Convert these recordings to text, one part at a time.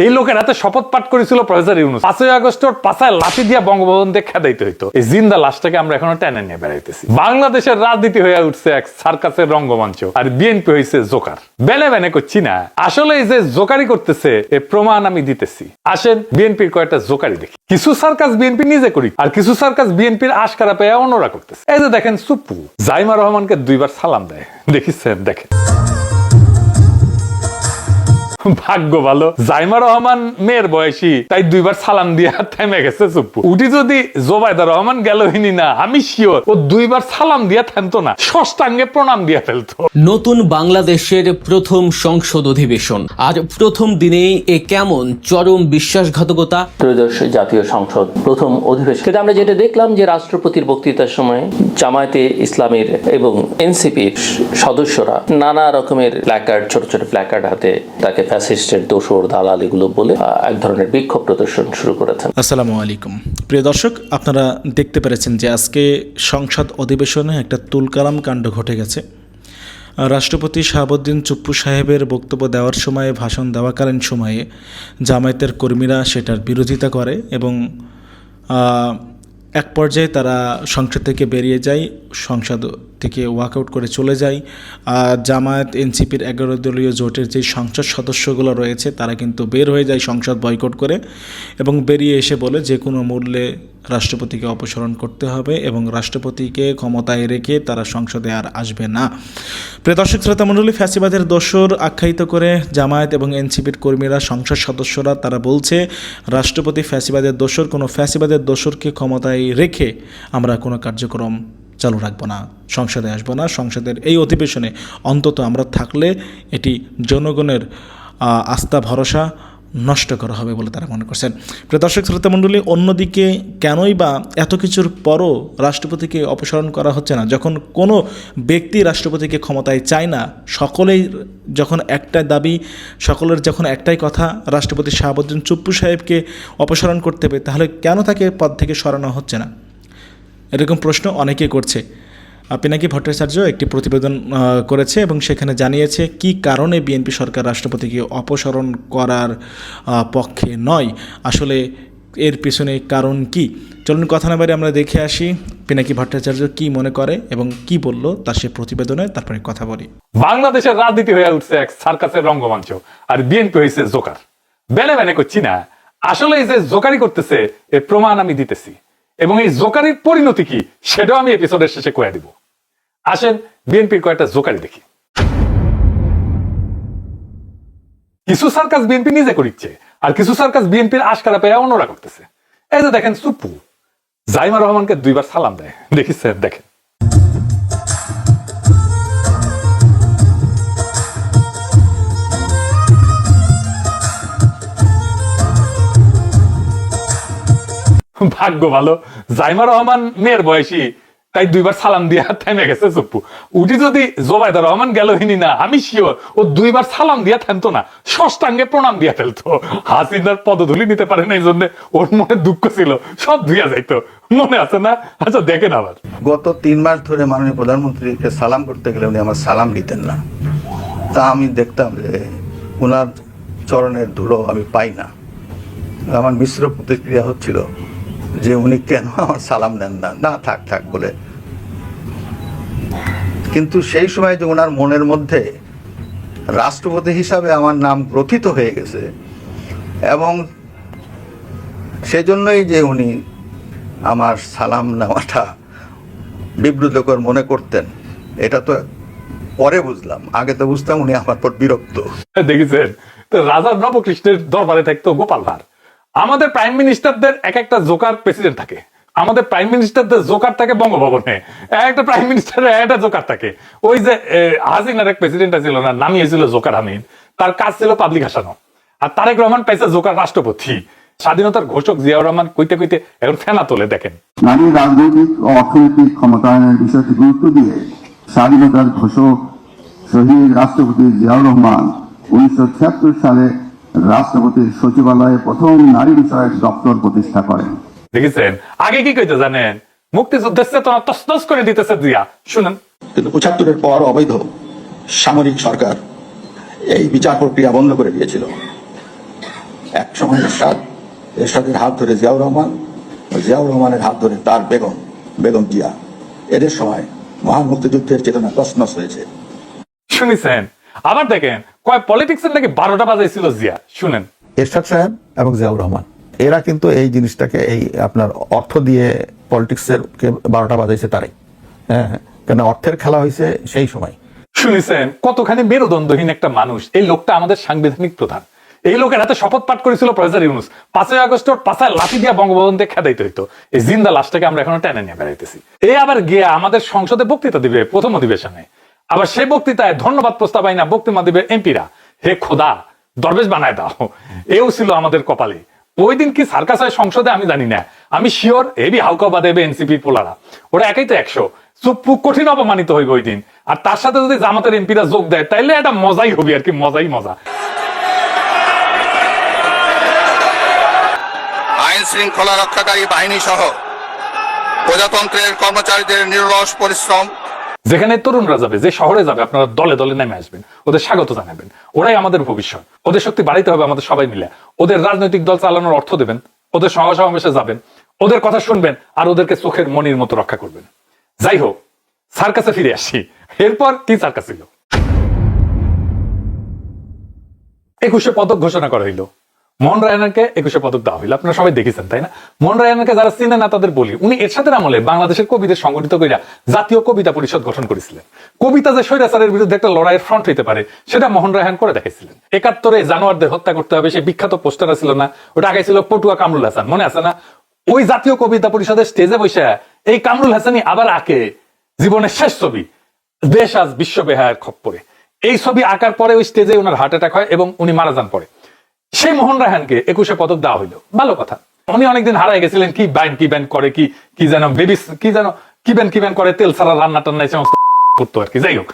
এই লোকের হাতে শপথ পাঠ করেছিল প্রফেসর ইউনূস। 5ই আগস্টের পাছায় লাঠি দিয়ে বঙ্গভবন দিয়ে খেদাইতে হইতো। এই জিন্দা লাশটাকে আমরা এখনো টেনে নিয়ে বেড়াইতেছি। বাংলাদেশের রাজনীতি হয়ে উঠছে এক সার্কাসের রঙ্গমঞ্চ, আর বিএনপি হয়েছে জোকার। বেনে বেনে করছি না, আসলে এই যে জোকারি করতেছে এর প্রমাণ আমি দিতেছি। আসেন বিএনপির কয়েকটা জোকারি দেখি। কিছু সার্কাস বিএনপি নিজে করি, আর কিছু সার্কাস বিএনপির আশকারা পেয়ে অন্যরা করতেছে। এই যে দেখেন সুপ্পু জাইমা রহমানকে 2বার সালাম দেয়, দেখিছেন? দেখেন ভাগ্য ভালো জাইমা রহমান মেয়ের বয়সী, তাই 2বার সালাম দিয়া থেমে গেছে সুপ্পু। উঠি যদি জোবাইদা রহমান গেলহিনী না, আমি শিওর ও 2বার সালাম দিয়া থামতো না, ষষ্ঠাঙ্গে প্রণাম দিয়া ফেলতো। নতুন বাংলাদেশের প্রথম সংসদ অধিবেশন, আর প্রথম দিনেই এ কেমন চরম বিশ্বাসঘাতকতা। ত্রয়োদশ জাতীয় সংসদ প্রথম অধিবেশন, কিন্তু আমরা যেটা দেখলাম যে রাষ্ট্রপতির বক্তৃতার সময় জামায়াতে ইসলামীর এবং এনসিপির সদস্যরা নানা রকমের প্ল্যাকার্ড, ছোট ছোট প্ল্যাকার্ড হাতে তাকে ফ্যাসিস্টের দোসর দালাল এগুলো বলে এক ধরনের বিক্ষোভ প্রদর্শন শুরু করেছেন। আসসালামু আলাইকুম প্রিয় দর্শক, আপনারা দেখতে পেরেছেন যে আজকে সংসদ অধিবেশনে একটা তুলকালাম কাণ্ড ঘটে গেছে। রাষ্ট্রপতি শাহাবুদ্দিন চুপ্পু সাহেবের বক্তব্য দেওয়ার সময়, ভাষণ দেওয়াকালীন সময়ে জামায়াতের কর্মীরা সেটার বিরোধিতা করে এবং এক পর্যায়ে তারা সংসদ থেকে বেরিয়ে যায়, সংসদ থেকে ওয়াকআউট করে চলে যায়। জামায়াত এনসিপির 11 দলীয় জোটের যে সংসদ সদস্যগুলো রয়েছে তারা কিন্তু বের হয়ে যায় সংসদ বয়কট করে, এবং বেরিয়ে এসে বলে যে কোনো মূল্যে রাষ্ট্রপতিকে অপসারণ করতে হবে এবং রাষ্ট্রপতিকে ক্ষমতায় রেখে তারা সংসদে আর আসবে না। প্রিয় দর্শক শ্রোতা মণ্ডলী, ফ্যাসিবাদের দোসর আখ্যায়িত করে জামায়াত এবং এনসিপির কর্মীরা, সংসদ সদস্যরা তারা বলছে রাষ্ট্রপতি ফ্যাসিবাদের দোসর, কোনো ফ্যাসিবাদের দোসরকে ক্ষমতায় রেখে আমরা কোনো কার্যক্রম চালু রাখবো না, সংসদে আসবো না। সংসদের এই অধিবেশনে অন্তত আমরা থাকলে এটি জনগণের আস্থা ভরসা নষ্ট করা হবে বলে তারা মনে করছেন। প্রিয় দর্শক শ্রোতা মণ্ডলী, অন্যদিকে কেনই বা এত কিছুর পরও রাষ্ট্রপতিকে অপসারণ করা হচ্ছে না? যখন কোনো ব্যক্তি রাষ্ট্রপতিকে ক্ষমতায় চায় না, সকলেই যখন একটা দাবি, সকলের যখন একটাই কথা রাষ্ট্রপতি শাহাবুদ্দিন চুপ্পু সাহেবকে অপসারণ করতে হবে, তাহলে কেন তাকে পদ থেকে সরানো হচ্ছে না? এরকম প্রশ্ন অনেকেই করছে। পিনাকি ভট্টাচার্য একটি প্রতিবেদন করেছে এবং সেখানে জানিয়েছে কি কারণে বিএনপি সরকার রাষ্ট্রপতিকে অপসারণ করার পক্ষে নয়, আসলে এর পিছনে কারণ কি। চলুন কথা না বাইরে আমরা দেখে আসি পিনাকি ভট্টাচার্য কি মনে করে এবং কি বলল তার সে প্রতিবেদনে, তারপরে কথা বলি। বাংলাদেশের রাজনীতি হয়ে উঠছে এক সার্কাসের রঙ্গমঞ্চ, আর বিএনপি হয়েছে জোকার। বেনে বেনে করছি না, আসলে এই যে জোকারি করতেছে এর প্রমাণ আমি দিতেছি, এবং এই জোকারির পরিণতি কি সেটাও আমি এপিসোডের শেষে কয়ে দিব। আসেন বিএনপির কয়েকটা জোকারি দেখি। কিছু সার্কাস বিএনপি নিজে করিচ্ছে, আর কিছু সার্কাস বিএনপির আশকারা পেয়ে অন্যরা করতেছে। এই যে দেখেন সুপ্পু জাইমা রহমানকে 2বার সালাম দেয়, দেখিছেন? দেখেন ভাগ্য ভালো জাইমা রহমান মেয়ের বয়সী, তাই 2বার সালাম দিয়া থেমে গেছে সুপ্পু। উঠি যদি জোবাইদা রহমান গেলহিনী না, আমি শিওর ও 2বার সালাম দিয়া থামতো না, ষষ্ঠাঙ্গে প্রণাম দিয়া ফেলতো। হাসিনার পদধূলি নিতে পারে না, এই জন্য ওর মনে দুঃখ ছিল, সব ধুইয়া যাইতো, মনে আছে না? আচ্ছা দেখেন আবার। গত 3 মাস ধরে মাননীয় প্রধানমন্ত্রীকে সালাম করতে গেলে উনি আমার সালাম দিতেন না। তা আমি দেখতাম যে ওনার চরণের ধুলো আমি পাই না। আমার মিশ্র প্রতিক্রিয়া হচ্ছিল যে উনি কেন আমার সালাম নেন না, না থাক থাক বলে। কিন্তু সেই সময় যে ওনার মনের মধ্যে রাষ্ট্রপতি হিসাবে আমার নাম গ্রথিত হয়ে গেছে, এবং সেজন্যই যে উনি আমার সালাম নেওয়াটা বিব্রতকর মনে করতেন, এটা তো পরে বুঝলাম। আগে তো বুঝতাম উনি আমার পর বিরক্ত। দেখেছেন তো, রাজা নবকৃষ্ণের দরবারে থাকতো গোপাল ভাঁড়। আমাদের প্রাইম মিনিস্টারদের এক একটা জোকার প্রেসিডেন্ট থাকে, আমাদের প্রাইম মিনিস্টারদের জোকার থাকে বঙ্গভবনে, একটা প্রাইম মিনিস্টারের একটা জোকার থাকে। ওই যে হাসিনার এক প্রেসিডেন্ট ছিল না, নামই হয়েছিল জোকার হামিদ, তার কাজ ছিল পাবলিক হাসানো। আর তারেক রহমান পাইছে জোকার রাষ্ট্রপতি। স্বাধীনতার ঘোষক জিয়াউর রহমান কইতে কইতে এখন ফেনা তোলে। দেখেন, নারীর রাজনৈতিক ও অর্থনৈতিক ক্ষমতায়নের বিষয়টি গুরুত্ব দিয়ে স্বাধীনতার ঘোষক শহীদ রাষ্ট্রপতি জিয়াউর রহমান 1976 সালে রাষ্ট্রপতির সচিবালয়ে প্রথম নারী বিষয়ক দপ্তর প্রতিষ্ঠা করেন। দেখেছেন আগে কি কইতে জানেন? মুক্তিযুদ্ধের চেতনা তছনছ করে দিতেছে জিয়া। শুনুন, কিন্তু 75-এর পর অবৈধ সামরিক সরকার এই বিচার প্রক্রিয়া বন্ধ করে দিয়েছিল। এক সময় এরশাদের হাত ধরে জিয়াউর রহমান, জিয়াউর রহমানের হাত ধরে তার বেগম জিয়া। এদের সময় মহান মুক্তিযুদ্ধের চেতনা তছনছ হয়েছে। শুনেছেন? আবার দেখেন কয় পলিটিক্সের নাকি 12টা বাজাইছিল জিয়া। শুনেন, এরশাদ সাহেব এবং জিয়াউর রহমান এরা কিন্তু এই জিনিসটাকে এই আপনার অর্থ দিয়ে পলিটিক্সের 12টা বাজাইছে তারাই। হ্যাঁ, কেন অর্থের খেলা হয়েছে সেই সময়। শুনেছেন কতখানি মেরুদণ্ডহীন একটা মানুষ এই লোকটা? আমাদের সাংবিধানিক প্রধান। এই লোকের হাতে শপথ পাঠ করেছিল প্রফেসর ইউনূস। 5ই আগস্ট পাছায় লাঠি দিয়ে বঙ্গবন্ধুকে খেদাইতে হইতো। এই জিন্দা লাশটাকে আমরা এখনো টেনে নিয়ে বেড়াইতেছি। এই আবার গিয়ে আমাদের সংসদে বক্তৃতা দিবে প্রথম অধিবেশনে। আবার সেই বক্তৃতায় ধন্যবাদ প্রস্তাব আইনা বক্তৃতা দিবে এমপিরা। হে খোদা, দরবেশ বানায় দাও। এও ছিল আমাদের কপালে। ওই দিন কি সার্কাস হয় সংসদে আমি জানি না, আমি শিওর হেভি হাউকাবা দেবে এনসিপি পোলারা। ওরা একাই তো 100। কঠিন অপমানিত হইবে ওই দিন। আর তার সাথে যদি জামাতের এমপিরা যোগ দেয় তাইলে এটা মজাই হবে আর কি, মজাই মজা। আইন শৃঙ্খলা রক্ষাকারী বাহিনী সহ প্রজাতন্ত্রের কর্মচারীদের নিরলস পরিশ্রম, যেখানে তরুণরা যাবে, যে শহরে যাবে, আপনারা দলে দলে নেমে আসবেন, ওদের স্বাগত জানাবেন। ওরাই আমাদের ভবিষ্যৎ। ওদের শক্তি বাড়াইতে হবে আমাদের সবাই মিলে। ওদের রাজনৈতিক দল চালানোর অর্থ দেবেন, ওদের সভা সমাবেশে যাবেন, ওদের কথা শুনবেন, আর ওদেরকে চোখের মনির মতো রক্ষা করবেন। যাই হোক, সার্কাসে ফিরে আসি। এরপর কি সার্কাস ছিল? 21শে পদক ঘোষণা করা হইল। মোহন রায়হানকে 21শে পদক দেওয়া হইল। আপনারা সবাই দেখেছেন, তাই না? মোহন রায়হানকে যারা চিনে না তাদের বলি, উনি এরশাদের আমলে বাংলাদেশের কবিদের সংগঠিত কইরা জাতীয় কবিতা পরিষদ গঠন করেছিলেন। কবিতা যে স্বৈরাচারের বিরুদ্ধে একটা লড়াইয়ের ফ্রন্ট হইতে পারে সেটা মোহন রায়হান করে দেখাইছিলেন। 71-এ জানোয়ারদের হত্যা করতে হবে সেই বিখ্যাত পোস্টার ছিল না, ওটা আগে ছিল পটুয়া কামরুল হাসান, মনে আছে না? ওই জাতীয় কবিতা পরিষদের স্টেজে বসে এই কামরুল হাসানই আবার আঁকে জীবনের শেষ ছবি দেশ আজ বিশ্ব বেহায়ার খপ্পরে। এই ছবি আঁকার পরে ওই স্টেজে ওনার হার্ট অ্যাটাক হয় এবং উনি মারা যান পরে। সেই মোহন রায়হানকে 21শে পদক দেওয়া হইল, ভালো কথা। উনি অনেকদিন হারাই গেছিলেন, কি ব্যান করে, কি যেন বেবিস, কি যেন কি ব্যান করে, তেল ছাড়া রান্না টান্না সমস্ত করতো আর কি। যাই হোক,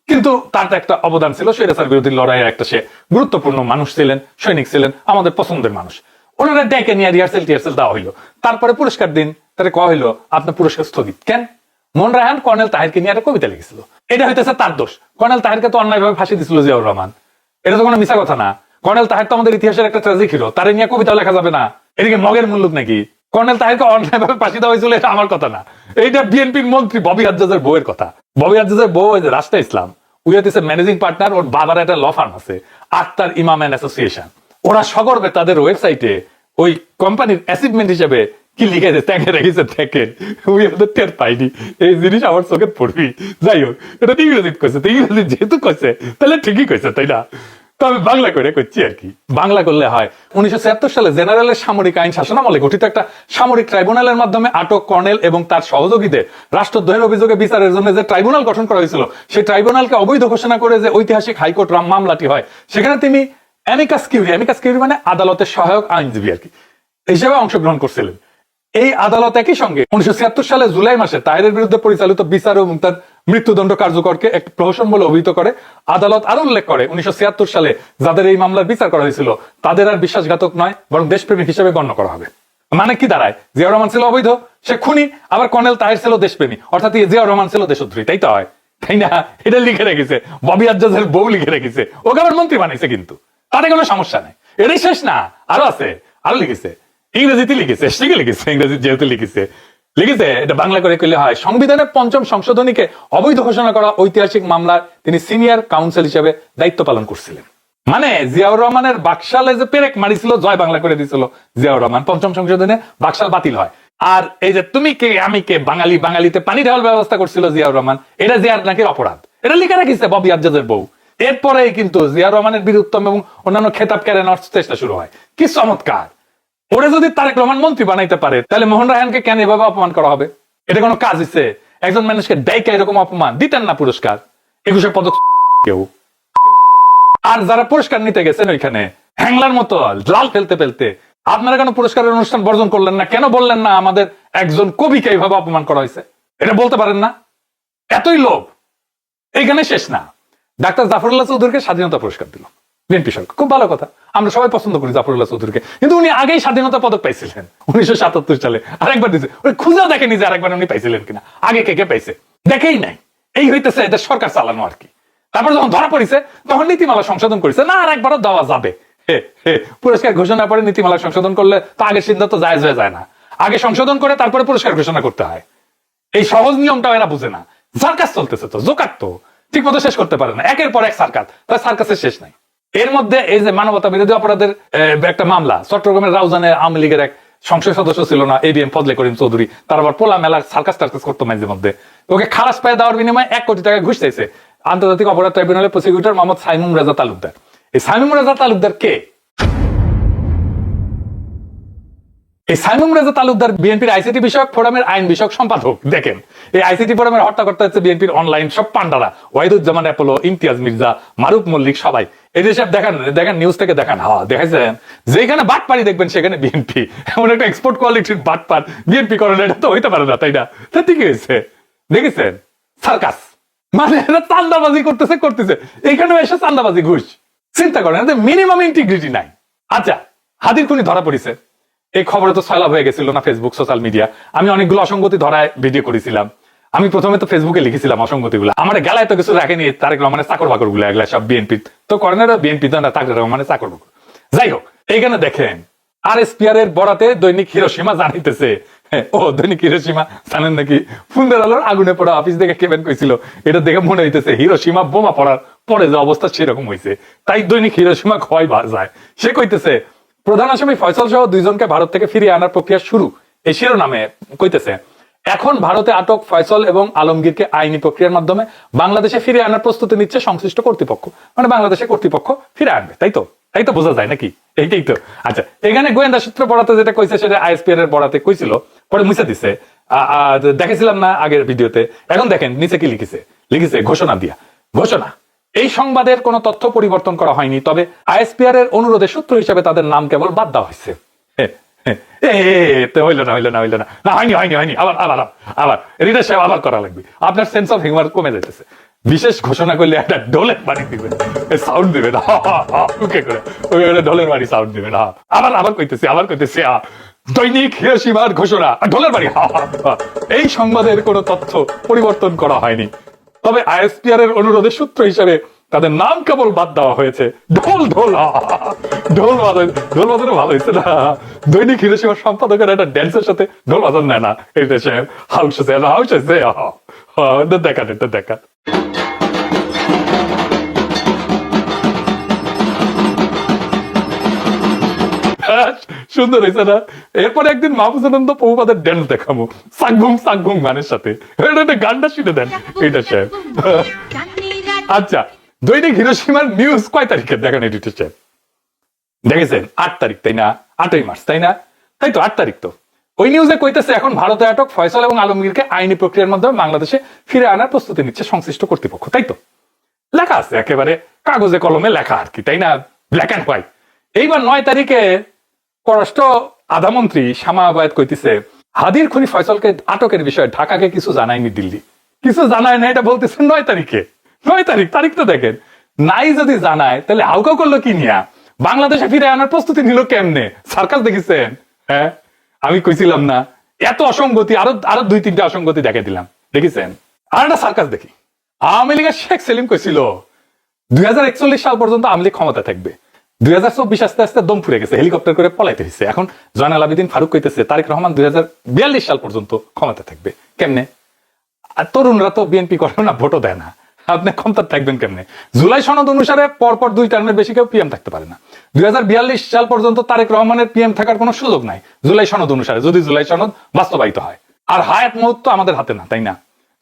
কিন্তু তার একটা অবদান ছিল, স্বৈরাচার বিরোধী লড়াইয়ের একটা সে গুরুত্বপূর্ণ মানুষ ছিলেন, সৈনিক ছিলেন, আমাদের পছন্দের মানুষ। ওনারা ডেকে নিয়ে রিহার্সেল দেওয়া হইলো। তারপরে পুরস্কার দিন, তারা কয়া হইলো আপনার পুরস্কার স্থগিত। কেন? মোহন রায়হান কর্নেল তাহেরকে নিয়ে একটা কবিতা লিখেছিল। এটা হইতেছে তার দোষ। কর্নেল তাহেরকে তো অন্যায়ভাবে ফাঁসি দিছিল জিয়াউর রহমান। এটা তো কোনো মিছা কথা না। কর্নেল তাহের তো আমাদের ইতিহাসের একটা ট্র্যাজিক হিরো, তারে নিয়ে কবিতা লেখা যাবে না? এদিকে মগের মুল্লুক নাকি? কর্নেল তাহেরকে অন্যায়ভাবে ফাঁসি দেওয়া হয়েছিল, এটা আমার কথা না, এইটা বিএনপির মন্ত্রী ববি হাজ্জাজের বউয়ের কথা। ববি হাজ্জাজের বউ ওই যে রাষ্ট্র ইসলাম, উই হইতেছে ম্যানেজিং পার্টনার, ওর বাবার একটা ল ফার্ম আছে আক্তার ইমাম এন্ড অ্যাসোসিয়েশন। ওরা সগর্বে তাদের ওয়েবসাইটে ওই কোম্পানির অ্যাচিভমেন্ট হিসেবে কি লিখেছে, ট্যাগে রেখেছে, ট্যাগের উই আমাদের টের পাইনি। এই জিনিস আমার চোখে পড়বি। যাই হোক, এটা ইংরেজি কইছে, তো ইংরেজি যেহেতু কইছে তাহলে ঠিকই কইছে, তাই না? তো আমি বাংলা করে করছি আর কি। বাংলা করলে হয়। 1976 সালে জেনারেলের সামরিক আইন শাসনামলে গঠিত একটা সামরিক ট্রাইব্যুনালের মাধ্যমে আটক কর্নেল এবং তার সহযোগীদের রাষ্ট্রদ্রোহের অভিযোগে বিচারের জন্য যে ট্রাইব্যুনাল গঠন করা হয়েছিল, সেই ট্রাইব্যুনালকে অবৈধ ঘোষণা করে যে ঐতিহাসিক হাইকোর্ট মামলাটি হয়, সেখানে তিনি অ্যামিকাস কিউরি মানে আদালতের সহায়ক আইনজীবী আর কি হিসেবে অংশগ্রহণ করছিলেন। এই আদালত একই সঙ্গে 1976 সালে জুলাই মাসে তাহেরের বিরুদ্ধে পরিচালিত বিচার এবং তার মৃত্যুদণ্ড কার্যকরকে এক প্রহসন বলে অভিহিত করে। আদালত আরো উল্লেখ করে 1976 সালে যাদের এই মামলার বিচার করা হয়েছিল তাদের আর বিশ্বাসঘাতক নয়, বরং দেশপ্রেমিক হিসেবে গণ্য করা হবে। মানে কি দাঁড়ায়? জিয়াউর রহমান ছিল অবৈধ, সে খুনি, আবার কর্নেল তাহের ছিল দেশপ্রেমী, অর্থাৎ জিয়াউর রহমান ছিল দেশদ্রোহী, তাই তো হয়, তাই না? এটা লিখে রেখেছে ববি হাজ্জাজের বউ, লিখে রেখেছে, ওকে আবার মন্ত্রী বানাইছে, কিন্তু তাতে কোনো সমস্যা নাই। এটাই শেষ না, আরো আছে, আরো লিখেছে, ইংরেজিতে লিখেছে, শিখে লিখেছে, ইংরেজি যেহেতু লিখেছে এটা বাংলা করে কইলে হয়। সংবিধানের 5ম সংশোধনীকে অবৈধ ঘোষণা করা ঐতিহাসিক মামলার তিনি সিনিয়র কাউন্সিল হিসেবে দায়িত্ব পালন করছিলেন। মানে জিয়াউর রহমানের বাকশালে যে পেরেক মারিছিল, জয় বাংলা করে দিয়েছিল জিয়াউর রহমান, 5ম সংশোধনে বাকশাল বাতিল হয়। আর এই যে তুমি কে আমি কে, বাঙালিতে পানি ঢালার ব্যবস্থা করছিল জিয়াউর রহমান, এটা জিয়ার নাকি অপরাধ, এটা লিখে রাখিছে ববি হাজ্জাজের বউ। এরপরেই কিন্তু জিয়াউর রহমানের বীরুত্তম এবং অন্যান্য খেতাব কেড়ে নেওয়ার চেষ্টা শুরু হয়। কি চমৎকার! ওরে যদি তারেক রহমান মন্ত্রী বানাইতে পারে, তাহলে মোহন রায়হানকে কেন এভাবে অপমান করা হবে? এটা কোনো কাজ হইছে? একজন মানুষকে ডাইকা এরকম অপমান দিতেন না পুরস্কার? 21শে পদক কেউ। আর যারা পুরস্কার নিতে গেছেন ওইখানে হ্যাংলার মতো লাল ফেলতে আপনারা কেন পুরস্কারের অনুষ্ঠান বর্জন করলেন না? কেন বললেন না আমাদের একজন কবিকে এইভাবে অপমান করা হয়েছে? এটা বলতে পারেন না? এতই লোভ। এইখানে শেষ না, ডাক্তার জাফরুল্লাহ চৌধুরীকে স্বাধীনতা পুরস্কার দিল বিএনপি সরকার, খুব ভালো কথা, আমরা সবাই পছন্দ করি জাফরুল্লাহ চৌধুরীকে, কিন্তু উনি আগেই স্বাধীনতা পদক পাইছিলেন 1977 সালে, আরেকবার দিয়েছে, ওই খুঁজেও দেখেনি যে আরেকবার উনি পাইছিলেন কিনা, আগে কে পাইছে দেখেই নাই। এই হইতেছে এদের সরকার চালানো আর কি। তারপর যখন ধরা পড়িছে তখন নীতিমালা সংশোধন করেছে, না আর একবারও দেওয়া যাবে, পুরস্কার ঘোষণা পরে নীতিমালা সংশোধন করলে তো আগের সিদ্ধান্ত জায়েজ হয়ে যায় না, আগে সংশোধন করে তারপরে পুরস্কার ঘোষণা করতে হয়। এই সহজ নিয়মটা এরা বুঝে না। সার্কাস চলতেছে তো, জোকার তো ঠিক মতো শেষ করতে পারে না, একের পর এক সার্কাস, তাই সার্কাসের শেষ নাই। এর মধ্যে এই যে মানবতা বিরোধী অপরাধের একটা মামলা, চট্টগ্রামের রাউজানে আওয়ামী লীগের এক সংসদ সদস্য ছিল না ABM ফজলে করিম চৌধুরী, তার আবার পোলা মেলার সার্কাস টার্কাস করতো মাঝে মধ্যে, ওকে খালাস পায়ে দেওয়ার বিনিময়ে 1 কোটি টাকা ঘুষ চাইছে আন্তর্জাতিক অপরাধ ট্রাইব্যুনালের প্রসিকিউটর মোহাম্মদ সাইমুম রেজা তালুকদার। এই সাইমুম রেজা তালুকদার কে? এই সাইমুম রেজা তালুকদার বিএনপির আইসিটি বিষয়ক ফোরামের আইন বিষয়ক সম্পাদক। দেখেন, এই আইসিটি ফোরামের হর্তাকর্তা হচ্ছে বিএনপির অনলাইন সব পান্ডারা, ওয়াহিদুজ্জামান অ্যাপোলো, ইমতিয়াজ মির্জা, মারুফ মল্লিক, সবাই। এদের সব দেখেন নিউজ থেকে দেখান, দেখাইছেন যেখানে বাটপাড়ি দেখবেন সেখানে বিএনপি। এমন একটা এক্সপোর্ট কোয়ালিটির বাটপার বিএনপি করেন, এটা তো হইতে পারে না, তাই না? তা ঠিক হয়েছে, দেখেছেন সার্কাস, মানে এরা চান্দাবাজি করতেছে এখানে এসে চান্দাবাজি ঘুষ। চিন্তা করেন, মিনিমাম ইন্টিগ্রিটি নাই। আচ্ছা, হাদির খুনি ধরা পড়েছে, এই খবরে তো সয়লাভ হয়ে গেছিল না ফেসবুক সোশ্যাল মিডিয়া। আমি অনেকগুলো অসঙ্গতি ধরায় ভিডিও করেছিলাম। আমি প্রথমে তো ফেসবুকে লিখেছিলাম অসঙ্গতি গুলো, আমার গালায় তো কিছু রাখেনি তারেক রহমানের চাকর বাকর গুলো, এগুলা সব বিএনপি তো করেন, বিএনপি তো না তারেক রহমানের চাকর বাকর। যাই হোক, এইখানে দেখেন RSPR এর বরাতে দৈনিক হিরোশিমা জানাইতেছে, ও দৈনিক হিরোশিমা জানেন নাকি, ফুন্দের আলোর আগুনে পড়া অফিস দেখে কেবেন কইছিল, এটা দেখে মনে হইতেছে হিরোশিমা বোমা পড়ার পরে যে অবস্থা সেরকম হয়েছে, তাই দৈনিক হিরোশিমা ক্ষয় যায়। সে কইতেছে প্রধান আসামি ফয়সাল সহ 2 জনকে ভারত থেকে ফিরিয়ে আনার প্রক্রিয়া শুরু, এই শিরোনামে কইতেছে এখন ভারতে আটক ফয়সাল এবং আলমগীরকে আইনি প্রক্রিয়ার মাধ্যমে বাংলাদেশে ফিরে আনার প্রস্তুতি নিচ্ছে সংশ্লিষ্ট কর্তৃপক্ষ, মানে বাংলাদেশে কর্তৃপক্ষ ফিরে আনবে, তাই তো বোঝা যায় নাকি? এইটাই তো। আচ্ছা, এখানে গোয়েন্দা সূত্র বরাতে যেটা কইছে সেটা ISPR এর বরাতে কইছিল, পরে মুছে দিছে, দেখেছিলাম না আগের ভিডিওতে। এখন দেখেন নিচে কি লিখেছে ঘোষণা দিয়া, ঘোষণা এই সংবাদের কোনো তথ্য পরিবর্তন করা হয়নি, তবে ISPR এর অনুরোধে সূত্র হিসেবে তাদের নাম কেবল বাদ দেওয়া হয়েছে। হইলো না, হয়নি, আবার রিডার সাহেব আবার করা লাগবে, আপনার সেন্স অফ হিউমার কমে যাইতেছে। বিশেষ ঘোষণা করলে একটা ঢোলের বাড়ি দিবেন, সাউন্ড দিবেন, ঢোলের বাড়ি সাউন্ড দিবেন। আবার কইতেছি দৈনিক হিরোশিমার ঘোষণা, ঢোলের বাড়ি। এই সংবাদের কোনো তথ্য পরিবর্তন করা হয়নি, তবে ISPR এর অনুরোধের সূত্র হিসেবে তাদের নাম কেবল বাদ দেওয়া হয়েছে। ঢোল বাজানো ভালো হয়েছে না? দৈনিক হিরোশিমার সম্পাদকের একটা ড্যান্সের সাথে ঢোল বাজান নেয় না, এটা সে হাউস দেখা। সুন্দর হয়েছে না? এরপরে একদিন মাহফুজ আনন্দ প্রভুপাদের ড্যান্স দেখাবো, সাংঘুম গানের সাথে, গানটা শুনে দেন এটা সাহেব। আচ্ছা, দৈনিক হিরোশিমার নিউজ কয় তারিখে দেখেন এডিটর সাহেব? দেখেছেন 8 তারিখ, তাই না? 8ই মার্চ, তাই না? তাই তো 8 তারিখ। তো ওই নিউজে কইতেছে এখন ভারতে আটক ফয়সাল এবং আলমগীরকে আইনি প্রক্রিয়ার মাধ্যমে বাংলাদেশে ফিরে আনার প্রস্তুতি নিচ্ছে সংশ্লিষ্ট কর্তৃপক্ষ, তাই তো লেখা আছে, একেবারে কাগজে কলমে লেখা আর কি, তাই না? Black and white. এইবার 9 তারিখে পররাষ্ট্র আধামন্ত্রী শামা আবায়েদ কইতেছে হাদির খুনি ফয়সালকে আটকের বিষয়ে ঢাকাকে কিছু জানায়নি দিল্লি, কিছু জানায় না, এটা বলতেছে 9 তারিখে। 9 তারিখ তো দেখেন নাই, যদি জানায় তাহলে হাউকাউ করলো কি নিয়া? বাংলাদেশে ফিরে আনার প্রস্তুতি নিল কেমনে? সার্কাস দেখেছেন? হ্যাঁ, আমি কইছিলাম না এত অসঙ্গতি, আরো 2-3টা অসঙ্গতি দেখে দিলাম, দেখেছেন? আর একটা সার্কাস দেখি, আওয়ামী লীগের শেখ সেলিম কইছিল 2041 সাল পর্যন্ত আওয়ামী লীগ ক্ষমতা থাকবে, 2024 আস্তে আস্তে দম ফুরে গেছে, হেলিকপ্টার করে পলাইতে হয়েছে। এখন জয়নাল আবেদিন ফারুক কইতেছে তারেক রহমান 2042 সাল পর্যন্ত ক্ষমতা থাকবে, কেমনে? আর তরুণরা তো বিএনপি করে না, ভোটও দেয় না, আপনি ক্ষমতা থাকবেন কেমনে? জুলাই সনদ অনুসারে পরপর 2 টার্মের বেশি কেউ PM থাকতে পারে না। 2042 সাল পর্যন্ত তারেক রহমানের PM থাকার কোনো সুযোগ নাই জুলাই সনদ অনুসারে, যদি জুলাই সনদ বাস্তবায়িত হয়। আর হায়াত মুহূর্ত আমাদের হাতে না, তাই না?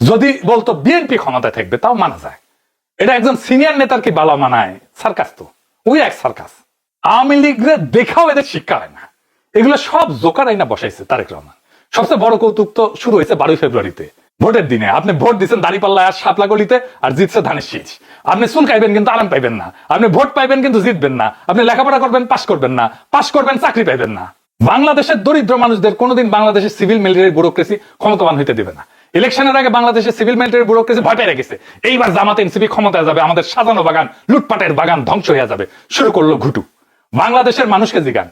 যদি বলতো বিএনপি ক্ষমতায় থাকবে তাও মানা যায়, এটা একজন সিনিয়র নেতার কি বালা মানায়? সার্কাস তো, ওই এক সার্কাস। আওয়ামী লীগরে দেখাও এদের শিক্ষা হয় না, এগুলো সব জোকার আইনা বসাইছে তারেক রহমান। সবচেয়ে বড় কৌতুক তো শুরু হয়েছে 12 ফেব্রুয়ারিতে, ভোটের দিনে। আপনি ভোট দিচ্ছেন দাঁড়িপাল্লায় আর শাপলা গলিতে, আর জিতছে ধানের শীষ। আপনি চুল খাইবেন কিন্তু আরাম পাইবেন না, আপনি ভোট পাইবেন কিন্তু জিতবেন না, আপনি লেখাপড়া করবেন পাশ করবেন না, পাশ করবেন চাকরি পাইবেন না। বাংলাদেশের দরিদ্র মানুষদের কোনোদিন বাংলাদেশের সিভিল মিলিটারি ব্যুরোক্রেসি ক্ষমতাবান হইতে দেবে না। ইলেকশনের আগে বাংলাদেশের সিভিল মিলিটারি ব্যুরোক্রেসি ভয় পেয়ে গেছে, এইবার জামাত এনসিপি ক্ষমতায় যাবে, আমাদের সাজানো বাগান লুটপাটের বাগান ধ্বংস হয়ে যাবে। শুরু করলো ঘুটু। বাংলাদেশের মানুষকে জিগান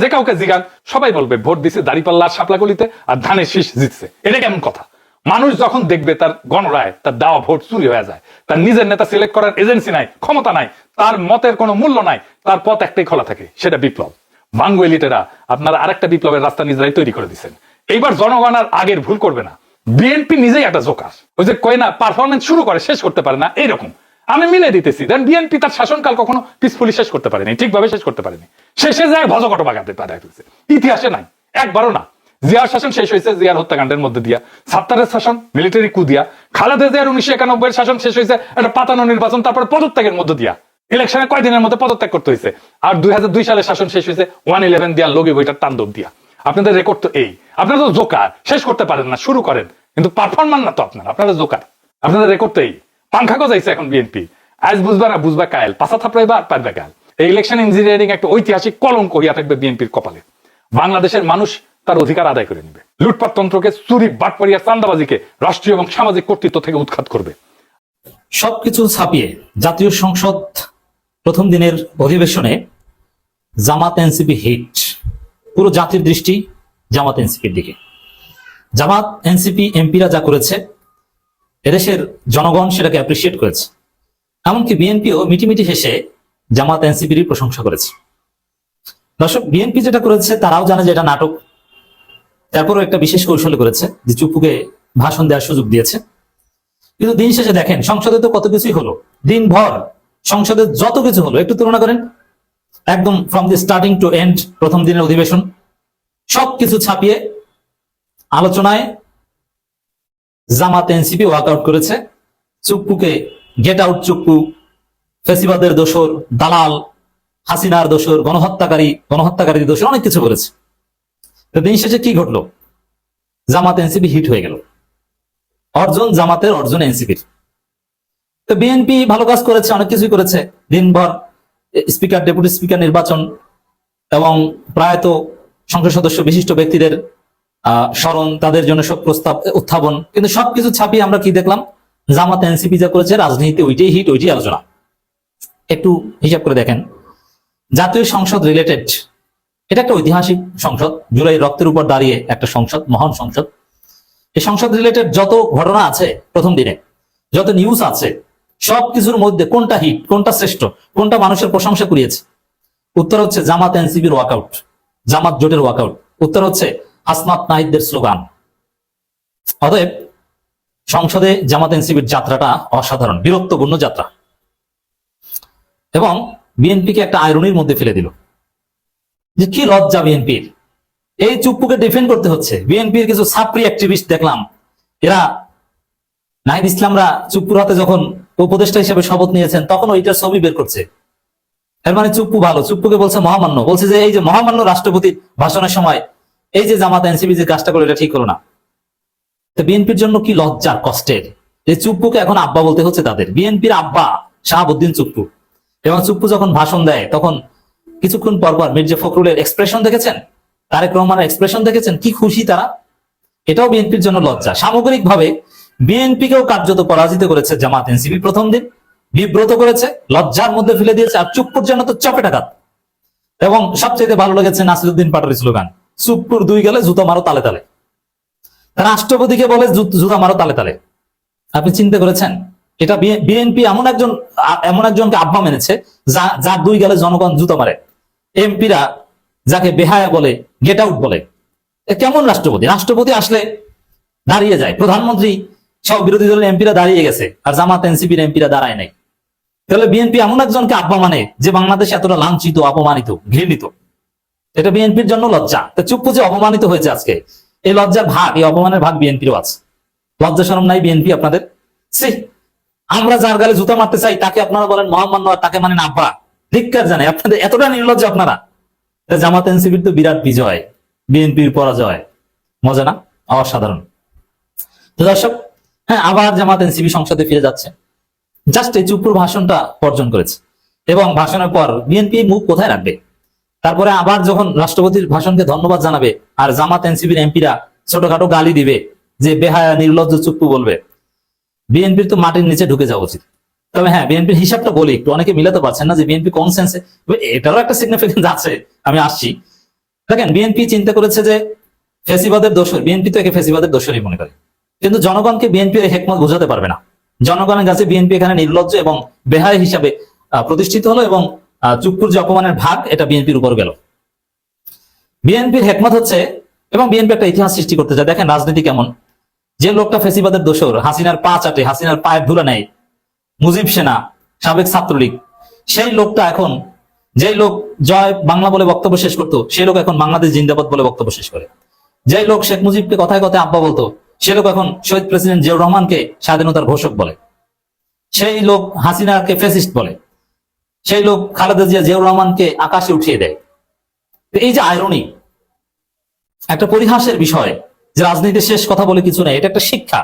যে কাউকে জিগান, সবাই বলবে ভোট দিছে দাঁড়িপাল্লা আর শাপলা গলিতে, আর ধানের শীষ জিতছে। এটা কেমন কথা? মানুষ যখন দেখবে তার গণরায় তার দেওয়া ভোট চুরি হয়ে যায়, তার নিজের নেতা সিলেক্ট করার এজেন্সি নাই, ক্ষমতা নাই, তার মতের কোনো মূল্য নাই, তার পথ একটাই খোলা থাকে, সেটা বিপ্লব। বাঙ্গু এলিটেরা আপনারা আরেকটা বিপ্লবের রাস্তা নিজেরাই তৈরি করে দিচ্ছেন। এইবার জনগণ আর আগের ভুল করবে না। বিএনপি নিজেই একটা জোকার, ওই যে কয় না পারফরমেন্স শুরু করে শেষ করতে পারে না, এইরকম আমি মিলে দিতেছি। দেন বিএনপি তার শাসনকাল কখনো পিসফুলি শেষ করতে পারেনি, ঠিকভাবে শেষ করতে পারেনি, শেষে যায় ভজকট বাগাতে পারে, ইতিহাসে নাই, একবারও না। জিয়ার শাসন শেষ হয়েছে জিয়ার হত্যাকাণ্ডের মধ্যে দিয়া, সাত্তারের শাসন মিলিটারি কু দিয়া, খালেদা জিয়ার 1991 শাসন শেষ হয়েছে একটা পাতানো নির্বাচন, তারপরে পদত্যাগের মধ্যে দিয়া, ইলেকশনে কয়দিনের মধ্যে পদত্যাগ করতে হয়েছে। আর 2002 সালে শাসন শেষ হয়েছে 111 দিয়া, লগি বইটার তাণ্ডব দিয়া। আপনাদের রেকর্ড তো এই, আপনারা তো জোকার, শেষ করতে পারেন না, শুরু করেন কিন্তু পারফরম্যান্স না তো আপনারা জোকার, আপনাদের রেকর্ড তো এই। পাংখা গজাইছে এখন বিএনপি, আজ বুঝবা না বুঝবা কাল, পাশা থাপড়াইবা আর পারবে কাল। এই ইলেকশন ইঞ্জিনিয়ারিং একটা ঐতিহাসিক কলঙ্ক হইয়া থাকবে বিএনপির কপালে। বাংলাদেশের মানুষ তার অধিকার আদায় করে নেবে, লুটপাট তন্ত্রকে, চুরি বাটপাড়িয়া চান্দাবাজিকে রাষ্ট্রীয় এবং সামাজিক কর্তৃত্ব থেকে উৎখাত করবে। সবকিছু ছাপিয়ে জাতীয় সংসদ প্রথম দিনের অধিবেশনে জামাত এনসিপি হিট, পুরো জাতির দৃষ্টি জামাত এনসিপির দিকে। জামাত এনসিপি এমপিরা যা করেছে এদেশের জনগণ সেটাকে অ্যাপ্রিসিয়েট করেছে, এমনকি বিএনপিও মিটিমিটি হেসে জামাত এনসিপির প্রশংসা করেছে। দর্শক, বিএনপি যেটা করেছে তারাও জানে যে এটা নাটক, তারপরও একটা বিশেষ কৌশলে করেছে যে চুপুকে ভাষণ দেওয়ার সুযোগ দিয়েছে। কিন্তু দিন শেষে দেখেন সংসদে তো কত কিছুই হলো, দিনভর সংসদে যত কিছু হলো একটু তুলনা করেন, একদম from the starting to end, প্রথম দিনের অধিবেশন সবকিছু ছাপিয়ে আলোচনায় জামাত এনসিপি ওয়ার্কআউট করেছে। চুপ্পুকে গেট আউট চুপ্পু, ফেসিবাদের দোসর, দালাল, হাসিনার দোসর, গণহত্যাকারীর দোসর, অনেক কিছু করেছে। তো দিন শেষে কি ঘটলো? জামাত এনসিপি হিট হয়ে গেল, অর্জন জামাতের, অর্জন এনসিপির। তো বিএনপি ভালো কাজ করেছে, অনেক কিছুই করেছে, দিনভর স্পিকার, ডেপুটি স্পিকার নির্বাচন এবং প্রায়ত সংসদ সদস্য বিশিষ্ট ব্যক্তিদের স্মরণ, তাদের জন্য সব প্রস্তাব উত্থাপন। কিন্তু সবকিছু ছাপিয়ে আমরা কি দেখলাম? জামাত এনসিপি যা করেছে রাজনীতি ওইটাই হিট, ওইটাই আলোচনা। একটু হিসাব করে দেখেন, জাতীয় সংসদ রিলেটেড এটা একটা ঐতিহাসিক সংসদ, জুলাই রক্তের উপর দাঁড়িয়ে একটা সংসদ, মহান সংসদ। এই সংসদ রিলেটেড যত ঘটনা আছে প্রথম দিনে, যত নিউজ আছে, সবকিছুর মধ্যে কোনটা হিট, কোনটা শ্রেষ্ঠ, কোনটা মানুষের প্রশংসা কুড়িয়েছে? উত্তর হচ্ছে জামাত এনসিপির ওয়াকআউট, জামাত জোটের ওয়াকআউট। উত্তর হচ্ছে আসমাত নাহিদদের স্লোগান। অতএব সংসদে জামাত এনসিপির যাত্রাটা অসাধারণ, বীরত্বপূর্ণ যাত্রা, এবং বিএনপিকে একটা আয়রনির মধ্যে ফেলে দিল। যে কি লজ্জা বিএনপির, এই চুপ্পুকে ডিফেন্ড করতে হচ্ছে। বিএনপির কিছু ছাত্রী অ্যাক্টিভিস্ট দেখলাম, এরা নাহিদ ইসলামরা চুপ্পুর হাতে যখন উপদেষ্টা হিসেবে শপথ নিয়েছেন তখন ওইটার ছবি বের করছে। এর মানে চুপ্পু ভালো, চুপ্পুকে বলছে মহামান্য, বলছে যে এই যে মহামান্য রাষ্ট্রপতির ভাষণের সময় এই যে জামাত এনসিপি যে কাজটা করে এটা ঠিক হলো না। তো বিএনপির জন্য কি লজ্জার, কষ্টের, যে চুপ্পুকে এখন আব্বা বলতে হচ্ছে তাদের। বিএনপির আব্বা শাহাবুদ্দিন চুপ্পু, এবং চুপ্পু যখন ভাষণ দেয় তখন কিছুক্ষণ পরপর মির্জা ফখরুলের এক্সপ্রেশন দেখেছেন, তারেক রহমানের এক্সপ্রেশন দেখেছেন, কি খুশি তারা। এটাও বিএনপির জন্য লজ্জা। সামগ্রিকভাবে বিএনপিকেও কার্যত পরাজিত করেছে জামাত এনসিপি প্রথম দিন, বিব্রত করেছে, লজ্জার মধ্যে ফেলে দিয়েছে। আর চুপ্পুর জন্য তো চপেটাঘাত। এবং সবচেয়ে ভালো লেগেছে নাসিরুদ্দিন পাটোয়ারির স্লোগান, চুপ্পুর দুই গেলে জুতো মারো তালে তালে। রাষ্ট্রপতিকে বলে জুতা মারো তালে তালে। আপনি চিন্তা করেছেন? এটা বিএনপি এমন একজনকে আব্বা মেনেছে যার দুই গেলে জনগণ জুতো মারে। এমপিরা যাকে বেহায়া বলে, গেট আউট বলে। কেমন রাষ্ট্রপতি? রাষ্ট্রপতি আসলে দাঁড়িয়ে যায়, প্রধানমন্ত্রী সব বিরোধী দলের এমপিরা দাঁড়িয়ে গেছে, আর জামাত এনসিপির এমপিরা দাঁড়ায় নাই। তাহলে বিএনপি এমন একজনকে আব্বা মানে যে বাংলাদেশে এতটা লাঞ্ছিত, অপমানিত, ঘৃণিত। এটা বিএনপির জন্য লজ্জা। তো চুপ্পু যে অপমানিত হয়েছে আজকে, এই লজ্জার ভাগ, এই অপমানের ভাগ বিএনপিরও আছে। লজ্জা শরম নাই বিএনপি আপনাদের? আমরা যার গালে জুতা মারতে চাই তাকে আপনারা বলেন মহামান্য, আর তাকে মানেন আব্বা। ধিক্কার জানাই, আপনাদের এতটা নির্লজ্জ আপনারা। জামাত এনসিপির তো বিরাট বিজয়, বিএনপির পরাজয়। মজা না? অসাধারণ। তো দর্শক, হ্যাঁ, আবার জামাত এনসিপি সংসদে ফিরে যাচ্ছে। জাস্ট এই চুপ্পুর ভাষণটা বর্জন করেছে, এবং ভাষণের পর বিএনপি মুখ কোথায় রাখবে? তারপরে আবার যখন রাষ্ট্রপতির ভাষণকে ধন্যবাদ জানাবে, আর জামাত এনসিপির এমপিরা ছোটখাটো গালি দিবে, যে বেহায়া নির্লজ্জ চুপ্পু বলবে, বিএনপির তো মাটির নিচে ঢুকে যাওয়া উচিত। তবে হ্যাঁ, বিএনপির হিসাবটা বলি একটু, অনেকে মিলাতে পারছেন না যে বিএনপি কোন সেন্সে, এটারও একটা সিগনিফিকেন্স আছে, আমি আসছি। দেখেন, বিএনপি চিন্তা করেছে যে ফেসিবাদের দোষর, বিএনপি তো একে ফেসিবাদের দোষরই মনে করে। কিন্তু জনগণকে বিএনপির হেকমত বোঝাতে পারবে না। জনগণের কাছে বিএনপি এখানে নির্লজ্জ এবং বেহায় হিসাবে প্রতিষ্ঠিত হলো এবং চুপ্পুর যে অপমানের ভাগ এটা বিএনপির উপর গেল। বিএনপির হেকমত হচ্ছে, এবং বিএনপি একটা ইতিহাস সৃষ্টি করতে চায়। দেখেন রাজনীতি কেমন, যে লোকটা ফেসিবাদের দোসর, হাসিনার পা চাটে, হাসিনার পায়ের ধুলা নেয়, মুজিব সেনা, সাবেক ছাত্রলীগ, সেই লোকটা এখন, যে লোক জয় বাংলা বলে বক্তব্য শেষ করতো, সেই লোক এখন বাংলাদেশ জিন্দাবাদ বলে বক্তব্য শেষ করে। যে লোক শেখ মুজিবকে কথায় কথায় আব্বা বলতো, সে লোক এখন শহীদ প্রেসিডেন্ট জিয়াউর রহমানকে স্বাধীনতার ঘোষক বলে। সেই লোক হাসিনাকে ফ্যাসিস্ট বলে। সেই লোক খালেদা জিয়া জিয়াউর রহমানকে আকাশে উঠিয়ে দেয়। তো এই যে আইরনি, একটা পরিহাসের বিষয় যে রাজনীতির শেষ কথা বলে কিছু নেই, এটা একটা শিক্ষা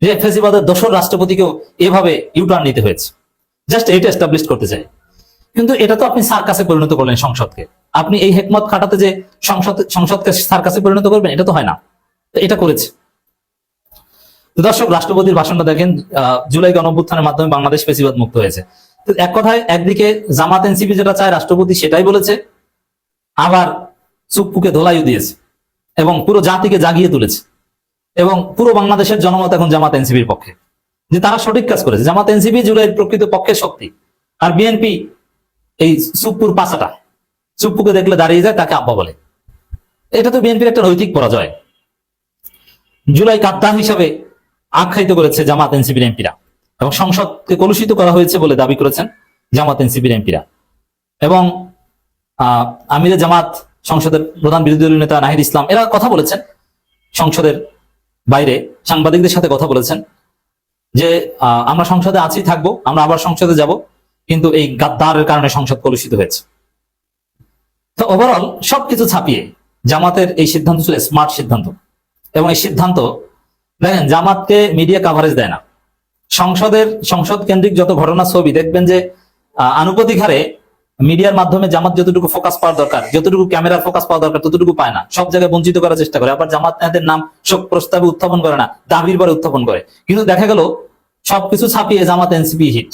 যে ফেসিবাদের দোসর রাষ্ট্রপতিকেও এভাবে ইউটার্ন নিতে হয়েছে। জাস্ট এটা এস্টাবলিশ করতে চাই। কিন্তু এটা তো আপনি সার্কাসে পরিণত করলেন সংসদকে। আপনি এই হেকমত খাটাতে যে সংসদকে সার্কাসে পরিণত করবেন, এটা তো হয় না। তো এটা করেছে। তো দর্শক, রাষ্ট্রপতির ভাষণটা দেখেন, জুলাই গণঅভ্যুত্থানের মাধ্যমে বাংলাদেশ ফেসিবাদ মুক্ত হয়েছে। তো এক কথায় একদিকে জামাত এনসিপি যেটা চায় রাষ্ট্রপতি সেটাই বলেছে, আবার চুপ্পুকে ধোলাইও দিয়েছে এবং পুরো জাতিকে জাগিয়ে তুলেছে, এবং পুরো বাংলাদেশের জনমত এখন জামাত এনসিপির পক্ষে, যে তারা সঠিক কাজ করেছে। জামাত এনসিপি জুলাইয়ের প্রকৃত পক্ষের শক্তি, আর বিএনপি এই চুপ্পুর পাশাটা, চুপ্পুকে দেখলে দাঁড়িয়ে যায়, তাকে আব্বা বলে। এটা তো বিএনপির একটা নৈতিক পরাজয়। জুলাই কাদ্দার হিসাবে আখ্যায়িত করেছে জামাত এনসিপির এমপিরা, এবং সংসদকে কলুষিত করা হয়েছে বলে দাবি করেছেন জামাত এনসিপির এমপিরা। এবং আমিরে জামাত, সংসদের প্রধান বিরোধী দলীয় নেতা নাহিদ ইসলাম, এরা কথা বলেছেন সংসদের বাইরে, সাংবাদিকদের সাথে কথা বলেছেন যে আমরা সংসদে আছি, থাকবো, আমরা আবার সংসদে যাব, কিন্তু এই গাদ্দারের কারণে সংসদ কলুষিত হয়েছে। তো ওভারঅল সবকিছু ছাপিয়ে জামাতের এই সিদ্ধান্ত ছিল স্মার্ট সিদ্ধান্ত। এবং এই সিদ্ধান্ত দেখেন, জামাতকে মিডিয়া কাভারেজ দেয় না। সংসদ কেন্দ্রিক যত ঘটনা ছবি দেখবেন যে আনুপাতিক হারে মিডিয়ার মাধ্যমে জামাত যতটুকু ফোকাস পাওয়ার দরকার, যতটুকু ক্যামেরার ফোকাস পাওয়া দরকার, ততটুকু পায় না। সব জায়গায় বঞ্চিত করার চেষ্টা করে। আবার জামাত নেতাদের নাম শোক প্রস্তাবে উত্থাপন করে না, দাবির পরে উত্থাপন করে। কিন্তু দেখা গেল সবকিছু ছাপিয়ে জামাত এনসিপি হিট।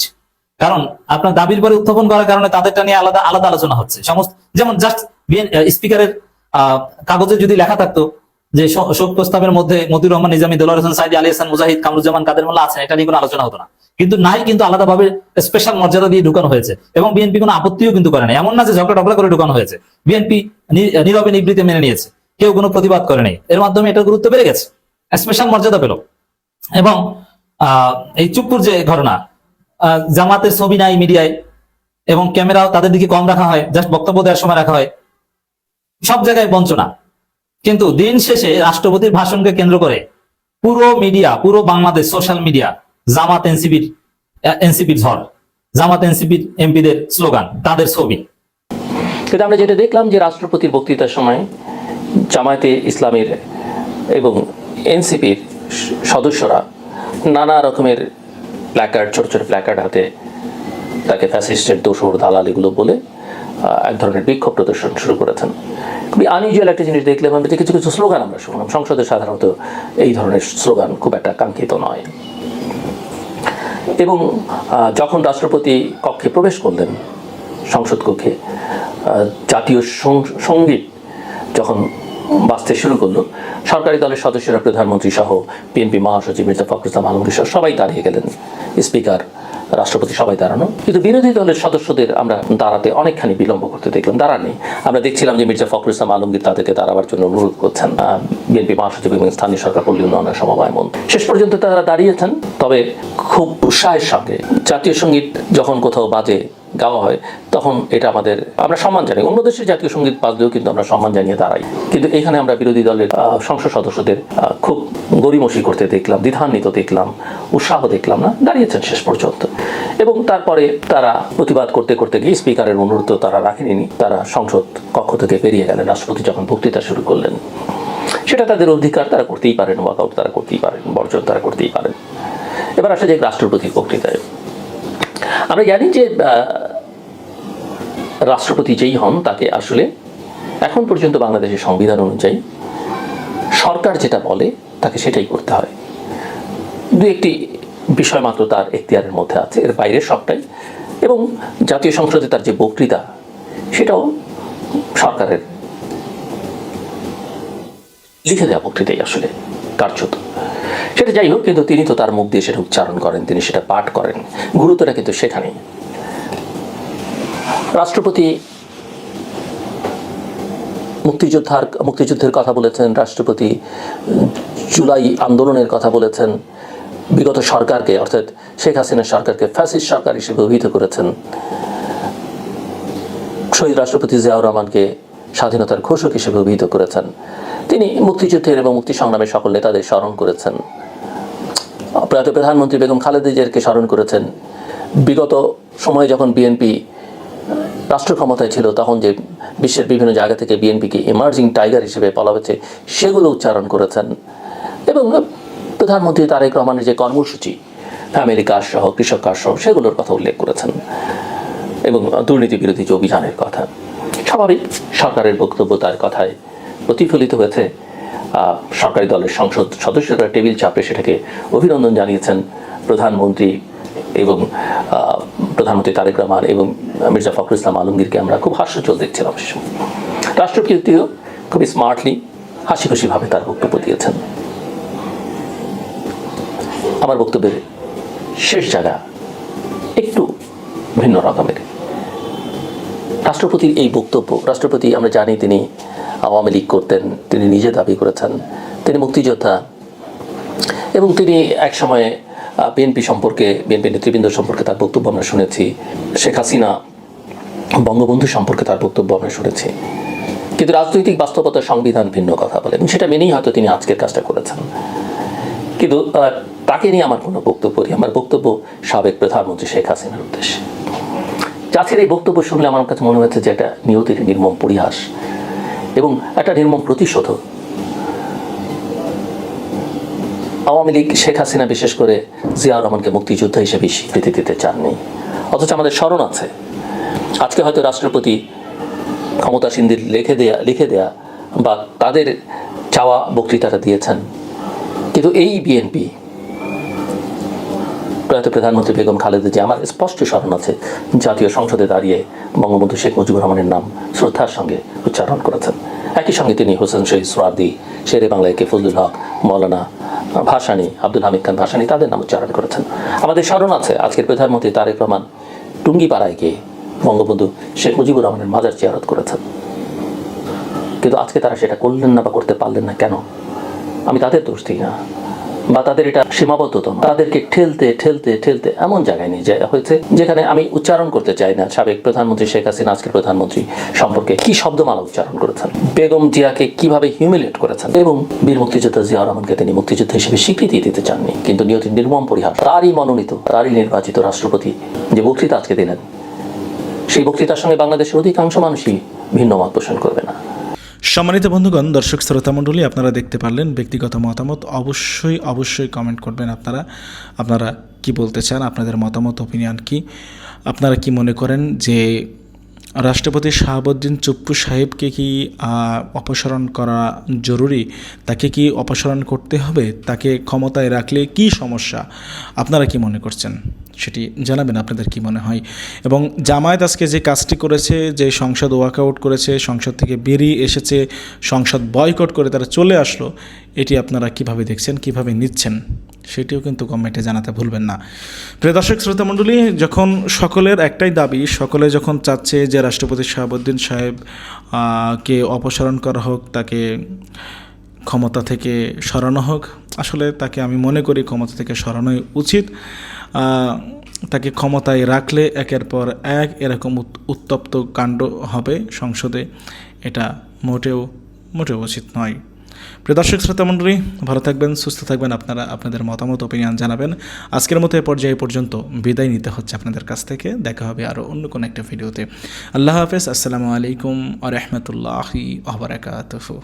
কারণ আপনার দাবির পরে উত্থাপন করার কারণে তাদেরটা নিয়ে আলাদা আলাদা আলোচনা হচ্ছে। সমস্ত, যেমন জাস্ট স্পিকারের কাগজে যদি লেখা থাকতো যে শোক প্রস্তাবের মধ্যে মতিউর রহমান নিজামী, দেলোয়ার হোসেন সাইদি, আলী হাসান মুজাহিদ, কামরুজ্জামান কাদের মোল্লা আছেন, এটা নিয়ে কোনো আলোচনা হতো না। কিন্তু নাই, কিন্তু আলাদাভাবে স্পেশাল মর্যাদা দিয়ে ঢুকানো হয়েছে, এবং বিএনপি কোনো আপত্তিও কিন্তু করে নাই। এমন না যে ঝগড়া টগড়া করে ঢুকানো হয়েছে। বিএনপি নীরবে নিবৃত্তে মেনে নিয়েছে, কেউ কোনো প্রতিবাদ করে নাই। এর মাধ্যমে এটার গুরুত্ব বেড়ে গেছে, স্পেশাল মর্যাদা পেল। এবং এই চুপ্পুর যে ঘটনা, জামাতের ছবি নাই মিডিয়ায়, এবং ক্যামেরাও তাদের দিকে কম রাখা হয়, জাস্ট বক্তব্য দেওয়ার সময় রাখা হয়, সব জায়গায় বঞ্চনা। কিন্তু দিন শেষে রাষ্ট্রপতির ভাষণকে কেন্দ্র করে পুরো মিডিয়া, পুরো বাংলাদেশ সোশ্যাল মিডিয়া জামাত এনসিপির ঝড়, জামাত এনসিপির এমপিদের স্লোগান, তাদের ছবি। কিন্তু আমরা যেটা দেখলাম যে রাষ্ট্রপতির বক্তৃতার সময় জামায়াতে ইসলামীর এবং এনসিপির সদস্যরা নানা রকমের প্ল্যাকার্ড, ছোট ছোট প্ল্যাকার্ড হাতে তাকে ফ্যাসিস্টের দোসর, দালাল এগুলো বলে এক ধরনের বিক্ষোভ প্রদর্শন শুরু করেছেন। খুবই আনইউজুয়াল একটা জিনিস দেখলাম আমরা, যে কিছু কিছু স্লোগান আমরা শুনলাম। সংসদে সাধারণত এই ধরনের স্লোগান খুব একটা কাঙ্ক্ষিত নয়। এবং যখন রাষ্ট্রপতি কক্ষে প্রবেশ করলেন, সংসদ কক্ষে, জাতীয় সঙ্গীত যখন বাজতে শুরু করলো, সরকারি দলের সদস্যরা, প্রধানমন্ত্রী সহ, বিএনপি মহাসচিব মির্জা ফখরুল ইসলাম আলমগীর সহ সবাই দাঁড়িয়ে গেলেন, স্পিকার, রাষ্ট্রপতি সবাই দাঁড়ানো। কিন্তু বিরোধী দলের সদস্যদের আমরা দাঁড়াতে অনেকখানি বিলম্ব করতে দেখলাম, দাঁড়ানি। আমরা দেখছিলাম যে মির্জা ফখরুল ইসলাম আলমগীর তাদেরকে দাঁড়াবার জন্য অনুরোধ করছেন, বিএনপি মহাসচিব এবং স্থানীয় সরকার পল্লী উন্নয়নের সমবায় মন্ত্রী। শেষ পর্যন্ত তারা দাঁড়িয়েছেন। তবে খুব উৎসাহের সঙ্গে জাতীয় সঙ্গীত যখন কোথাও বাজে, গাওয়া হয়, তখন এটা আমরা সম্মান জানাই। অন্য দেশের জাতীয় সঙ্গীত বাজলেও কিন্তু আমরা সম্মান জানিয়ে দাঁড়াই। কিন্তু এখানে আমরা বিরোধী দলের সংসদ সদস্যদের খুব গড়িমসি করতে দেখলাম, দ্বিধান্বিত দেখলাম, উৎসাহ দেখলাম না, দাঁড়িয়েছেন শেষ পর্যন্ত। এবং তারপরে তারা প্রতিবাদ করতে করতে গিয়ে স্পিকারের অনুরোধ তারা রাখেনি, তারা সংসদ কক্ষ থেকে বেরিয়ে গেলেন। রাষ্ট্রপতি যখন বক্তৃতা শুরু করলেন, সেটা তাদের অধিকার, তারা করতেই পারেন, ওয়াকআউট তারা করতেই পারেন, বর্জন তারা করতেই পারেন। এবার আসে যে রাষ্ট্রপতির বক্তৃতায়, আমরা জানি যে রাষ্ট্রপতি যেই হন তাকে আসলে এখন পর্যন্ত বাংলাদেশের সংবিধান অনুযায়ী সরকার যেটা বলে তাকে সেটাই করতে হয়। দু একটি বিষয় মাত্র তার এখতিয়ারের মধ্যে আছে, এর বাইরে সবটাই। এবং জাতীয় সংসদে তার যে বক্তৃতা, সেটাও সরকারের লিখে দেওয়া বক্তৃতাই আসলে কার্যত। সেটা যাই হোক, কিন্তু তিনি তো তার মুখ দিয়ে সেটা উচ্চারণ করেন, তিনি সেটা পাঠ করেন। গুরুত্বটা কিন্তু সেখানেই। রাষ্ট্রপতি মুক্তিযুদ্ধের কথা বলেছেন, রাষ্ট্রপতি জুলাই আন্দোলনের কথা বলেছেন, বিগত সরকারকে অর্থাৎ শেখ হাসিনার সরকারকে ফ্যাসিস্ট সরকার হিসেবে অভিহিত করেছেন, শহীদ রাষ্ট্রপতি জিয়াউর রহমানকে স্বাধীনতার ঘোষক হিসেবে অভিহিত করেছেন। তিনি মুক্তিযুদ্ধের এবং মুক্তি সংগ্রামের সকল নেতাদের স্মরণ করেছেন। প্রয়াত প্রধানমন্ত্রী বেগম খালেদা জিয়াকে স্মরণ করেছেন। বিগত সময়ে যখন বিএনপি রাষ্ট্র ক্ষমতায় ছিল, তখন যে বিশ্বের বিভিন্ন জায়গা থেকে বিএনপিকে এমার্জিং টাইগার হিসেবে বলা হয়েছে, সেগুলো উচ্চারণ করেছেন। এবং প্রধানমন্ত্রী তারেক রহমানের যে কর্মসূচি, ফ্যামিলি কার্ড সহ, কৃষক কার্ড সহ, সেগুলোর কথা উল্লেখ করেছেন, এবং দুর্নীতি বিরোধী যে অভিযানের কথা। স্বাভাবিক, সরকারের বক্তব্য তার কথায় প্রতিফলিত হয়েছে। সরকারি দলের সংসদ সদস্যরা টেবিল চাপড়ে সেটাকে অভিনন্দন জানিয়েছেন। প্রধানমন্ত্রী এবং প্রধানমন্ত্রী তারেক রহমান এবং মির্জা ফখরুল ইসলাম আলমগীরকে আমরা খুব হাস্যোজ্জ্বল দেখছিলাম। রাষ্ট্রপতিও খুবই স্মার্টলি, হাসি খুশিভাবে তার বক্তব্য দিয়েছেন। আমার বক্তব্যের শেষ জায়গা একটু ভিন্ন রকমের। রাষ্ট্রপতির এই বক্তব্য, রাষ্ট্রপতি আমরা জানি তিনি আওয়ামী লীগ করতেন, তিনি নিজে দাবি করেছেন তিনি মুক্তিযোদ্ধা, এবং তিনি এক সময়ে বিএনপি নেতৃবৃন্দ সম্পর্কে তার বক্তব্য আমরা শুনেছি, শেখ হাসিনা, বঙ্গবন্ধু সম্পর্কে তার বক্তব্য আমরা শুনেছি। কিন্তু রাজনৈতিক বাস্তবতার সংবিধান ভিন্ন কথা বলে, এবং সেটা মেনেই হয়তো তিনি আজকের কাজটা করেছেন। কিন্তু তাকে নিয়ে আমার কোনো বক্তব্য নেই। আমার বক্তব্য সাবেক প্রধানমন্ত্রী শেখ হাসিনার উদ্দেশ্যে। আজকের এই বক্তব্য শুনলে আমার কাছে মনে হচ্ছে যে একটা নিয়তির নির্মম পরিহাস এবং একটা নির্মম প্রতিশোধ। আওয়ামী লীগ, শেখ হাসিনা বিশেষ করে জিয়াউর রহমানকে মুক্তিযোদ্ধা হিসেবে স্বীকৃতি দিতে চাননি, অথচ আমাদের স্মরণ আছে। আজকে হয়তো রাষ্ট্রপতি ক্ষমতাসীনদের লিখে দেয়া বা তাদের চাওয়া বক্তৃতাটা দিয়েছেন, কিন্তু এই বিএনপি, প্রয়াত প্রধানমন্ত্রী বেগম খালেদা জিয়া, আমার স্পষ্ট স্মরণ আছে, জাতীয় সংসদে দাঁড়িয়ে বঙ্গবন্ধু শেখ মুজিবুর রহমানের নাম শ্রদ্ধার সঙ্গে উচ্চারণ করেছেন। একই সঙ্গে তিনি হোসেন শহীদ সোহরাওয়ার্দী, শেরে বাংলা কে ফজলুল হক, মৌলানা ভাসানী, আব্দুল হামিদ খান ভাসানী, তাদের নাম উচ্চারণ করেছেন। আমাদের স্মরণ আছে আজকের প্রধানমন্ত্রী তারেক রহমান টুঙ্গিপাড়ায় গিয়ে বঙ্গবন্ধু শেখ মুজিবুর রহমানের মাজার জিয়ারত করেছেন। কিন্তু আজকে তারা সেটা করলেন না বা করতে পারলেন না কেন? আমি তাদের দোষ দিই না, বা তাদের এটা সীমাবদ্ধতা, তাদেরকে ঠেলতে এমন জায়গায় নিয়ে যাওয়া হয়েছে যেখানে আমি উচ্চারণ করতে চাই না সাবেক প্রধানমন্ত্রী শেখ হাসিনা আজকের প্রধানমন্ত্রী সম্পর্কে কি শব্দমালা উচ্চারণ করেছেন, বেগম জিয়াকে কিভাবে হিউমিলেট করেছেন, এবং বীর মুক্তিযোদ্ধা জিয়াউর রহমানকে তিনি মুক্তিযোদ্ধা হিসেবে স্বীকৃতি দিতে চাননি। কিন্তু নিয়তির নির্মম পরিহাস, তারই মনোনীত, তারই নির্বাচিত রাষ্ট্রপতি যে বক্তৃতা আজকে দিলেন, সেই বক্তৃতার সঙ্গে বাংলাদেশের অধিকাংশ মানুষই ভিন্ন মত পোষণ করবে না। সম্মানিত বন্ধুগণ, দর্শক শ্রোতা মণ্ডলী, আপনারা দেখতে পারলেন ব্যক্তিগত মতামত। অবশ্যই কমেন্ট করবেন আপনারা কি বলতে চান, আপনাদের মতামত, ওপিনিয়ন কি, আপনারা কি মনে করেন যে রাষ্ট্রপতি শাহাবুদ্দিন চুপ্পু সাহেবকে কি অপসারণ করা জরুরি, তাকে কি অপসারণ করতে হবে, তাকে ক্ষমতায় রাখলে কি সমস্যা, আপনারা কি মনে করছেন সেটি জানাবেন আপনাদের কি মনে হয়। এবং জামায়াত আজকে যে কাজটি করেছে, যে সংসদ ওয়াকআউট করেছে, সংসদ থেকে বেরিয়ে এসেছে, সংসদ বয়কট করে তারা চলে আসলো, এটি আপনারা কিভাবে দেখছেন, কিভাবে নিচ্ছেন, সেটিও কিন্তু কমেন্টে জানাতে ভুলবেন না। প্রিয় দর্শক শ্রোতা মণ্ডলী, যখন সকলের একটাই দাবি, সকলে যখন চাচ্ছে যে রাষ্ট্রপতি শাহাবুদ্দিন সাহেব কে অপসারণ করা হোক, তাকে ক্ষমতা থেকে সরানো হোক, আসলে তাকে আমি মনে করি ক্ষমতা থেকে সরানোই উচিত। তাকে ক্ষমতায় রাখলে একের পর এক এরকম উত্তপ্ত কাণ্ড হবে সংসদে, এটা মোটেও উচিত নয়। প্রিয় দর্শক শ্রোতা মণ্ডলী, ভালো থাকবেন, সুস্থ থাকবেন, আপনারা আপনাদের মতামত, ওপিনিয়ন জানাবেন। আজকের মতো এ পর্যায়ে পর্যন্ত বিদায় নিতে হচ্ছে আপনাদের কাছ থেকে। দেখা হবে আরও অন্য কোনো একটা ভিডিওতে। আল্লাহ হাফেজ, আসসালামু আলাইকুম ওয়া রাহমাতুল্লাহি ওয়া বারাকাতুহু।